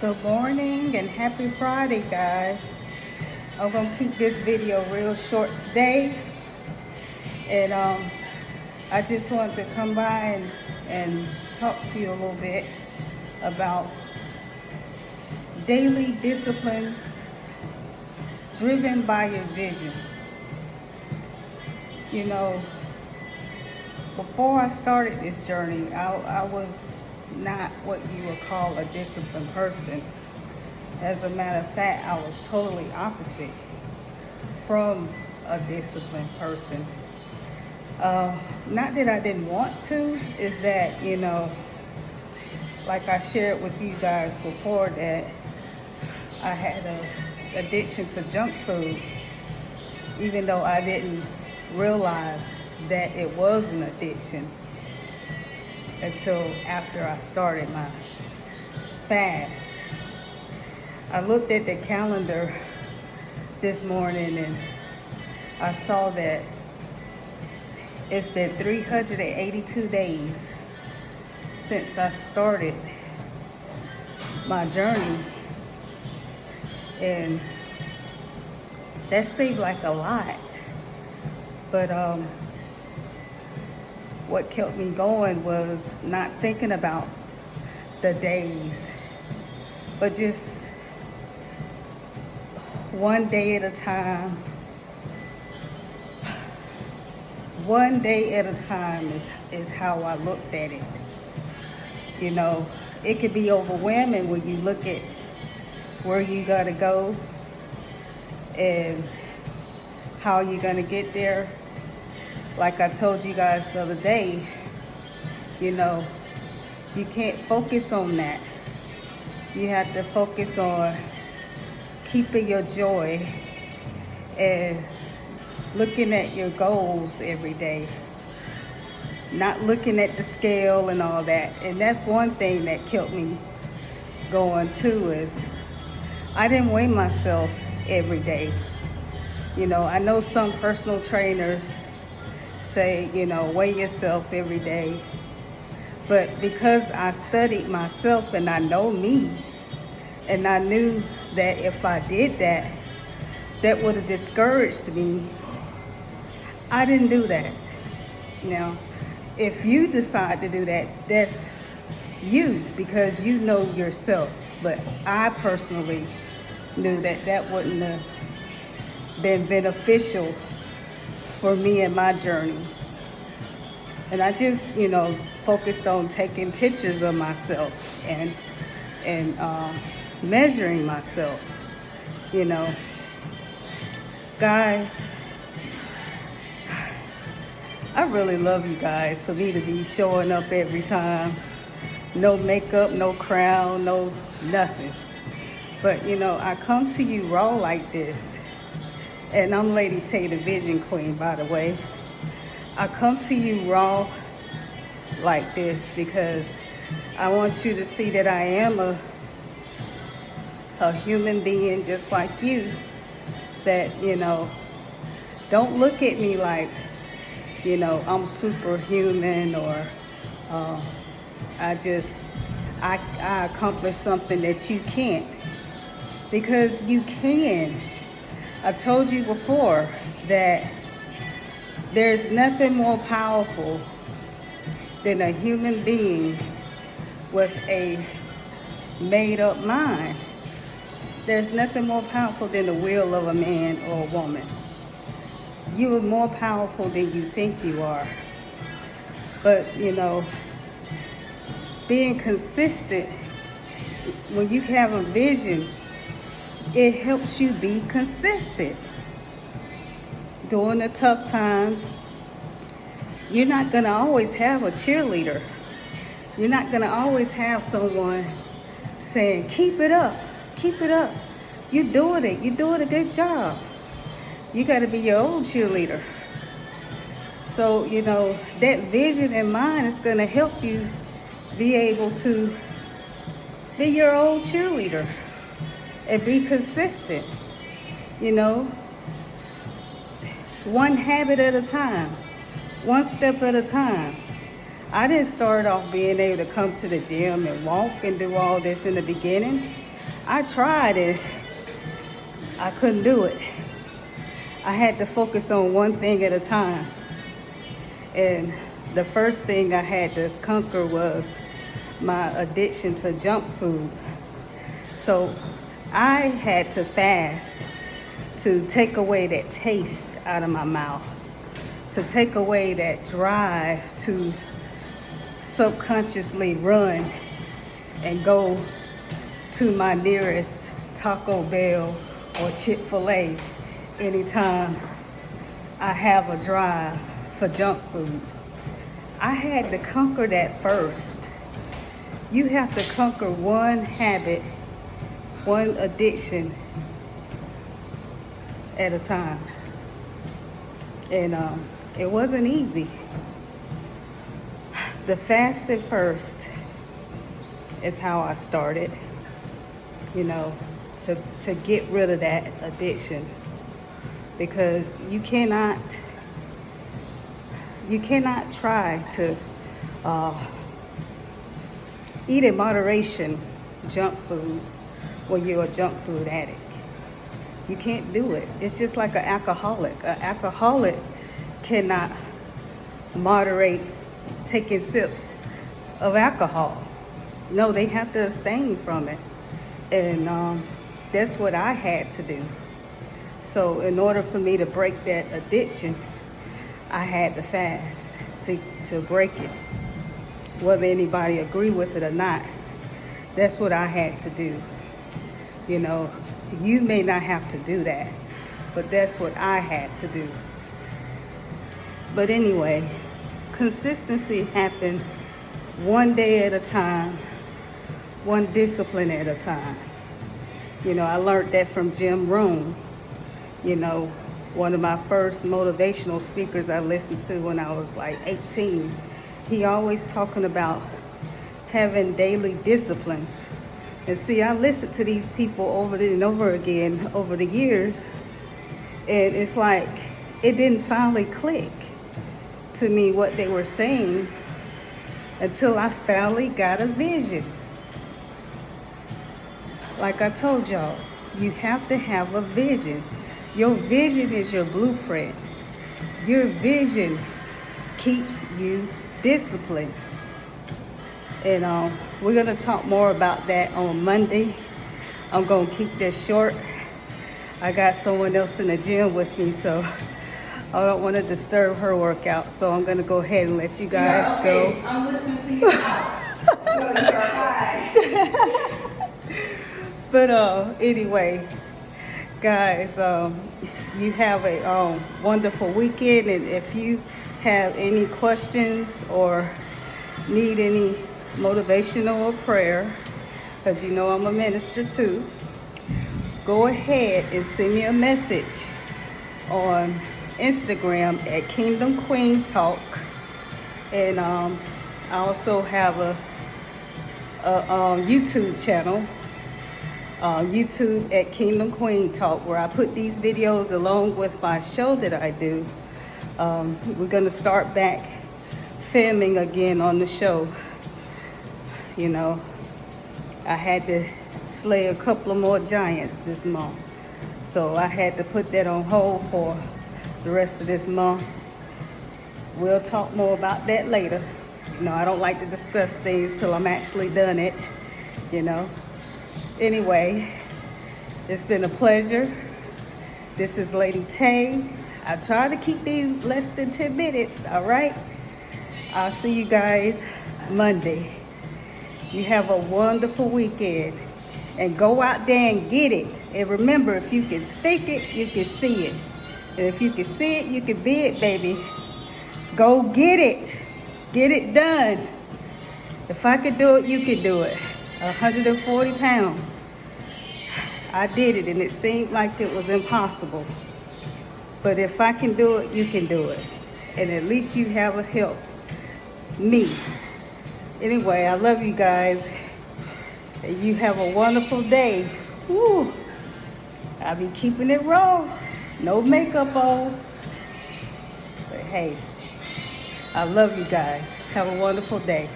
Good morning and happy Friday, guys. I'm gonna keep this video real short today, and I just wanted to come by and talk to you a little bit about daily disciplines driven by your vision. You know, before I started this journey, I was not what you would call a disciplined person. As a matter of fact, I was totally opposite from a disciplined person. Not that I didn't want to, is that, like I shared with you guys before, that I had an addiction to junk food, even though I didn't realize that it was an addiction until after I started my fast. I looked at the calendar this morning and I saw that it's been 382 days since I started my journey, and that seemed like a lot, but what kept me going was not thinking about the days, but just one day at a time. One day at a time is how I looked at it. It could be overwhelming when you look at where you gotta go and how you're gonna get there. Like I told you guys the other day, you can't focus on that. You have to focus on keeping your joy and looking at your goals every day, not looking at the scale and all that. And that's one thing that kept me going too, is I didn't weigh myself every day. I know some personal trainers say, weigh yourself every day. But because I studied myself and I know me, and I knew that if I did that, that would have discouraged me, I didn't do that. Now, if you decide to do that, that's you, because you know yourself. But I personally knew that that wouldn't have been beneficial for me and my journey. And I just, focused on taking pictures of myself and measuring myself. Guys, I really love you guys for me to be showing up every time. No makeup, no crown, no nothing. But, I come to you raw like this. And I'm Lady Tay, the Vision Queen, by the way. I come to you raw like this because I want you to see that I am a human being just like you. That, don't look at me like, I'm superhuman, or I accomplished something that you can't. Because you can. I told you before that there's nothing more powerful than a human being with a made-up mind. There's nothing more powerful than the will of a man or a woman. You are more powerful than you think you are. But, being consistent, when you have a vision, it helps you be consistent. During the tough times, you're not going to always have a cheerleader. You're not going to always have someone saying, keep it up, keep it up. You're doing it. You're doing a good job. You got to be your own cheerleader. So, that vision in mind is going to help you be able to be your own cheerleader and be consistent. One habit at a time, one step at a time. I didn't start off being able to come to the gym and walk and do all this in the beginning. I tried it. I couldn't do it. I had to focus on one thing at a time. And the first thing I had to conquer was my addiction to junk food. So I had to fast to take away that taste out of my mouth, to take away that drive to subconsciously run and go to my nearest Taco Bell or Chick-fil-A anytime I have a drive for junk food. I had to conquer that first. You have to conquer one habit, one addiction at a time. And it wasn't easy. The fasting first is how I started, to get rid of that addiction. Because you cannot try to eat in moderation junk food when you're a junk food addict. You can't do it. It's just like an alcoholic. An alcoholic cannot moderate taking sips of alcohol. No, they have to abstain from it. And that's what I had to do. So in order for me to break that addiction, I had to fast to break it. Whether anybody agree with it or not, that's what I had to do. You may not have to do that, but that's what I had to do. But anyway, consistency happened one day at a time, one discipline at a time. I learned that from Jim Rohn. One of my first motivational speakers I listened to when I was like 18. He always talking about having daily disciplines. And see, I listened to these people over and over again over the years, and it's like it didn't finally click to me what they were saying until I finally got a vision. Like I told y'all, you have to have a vision. Your vision is your blueprint. Your vision keeps you disciplined. And we're going to talk more about that on Monday. I'm going to keep this short. I got someone else in the gym with me, so I don't want to disturb her workout. So I'm going to go ahead and let you guys go. I'm listening to you now. So you're high. But anyway, guys, you have a wonderful weekend. And if you have any questions or need any motivational or prayer, because I'm a minister too, go ahead and send me a message on Instagram at Kingdom Queen Talk. And I also have a YouTube channel, YouTube at Kingdom Queen Talk, where I put these videos along with my show that I do. We're going to start back filming again on the show. I had to slay a couple of more giants this month. So I had to put that on hold for the rest of this month. We'll talk more about that later. I don't like to discuss things till I'm actually done it, Anyway, it's been a pleasure. This is Lady Tay. I try to keep these less than 10 minutes, all right? I'll see you guys Monday. You have a wonderful weekend. And go out there and get it. And remember, if you can think it, you can see it. And if you can see it, you can be it, baby. Go get it. Get it done. If I could do it, you can do it. 140 pounds. I did it, and it seemed like it was impossible. But if I can do it, you can do it. And at least you have a help. Me. Anyway, I love you guys. You have a wonderful day. Woo. I'll be keeping it raw. No makeup on. But hey, I love you guys. Have a wonderful day.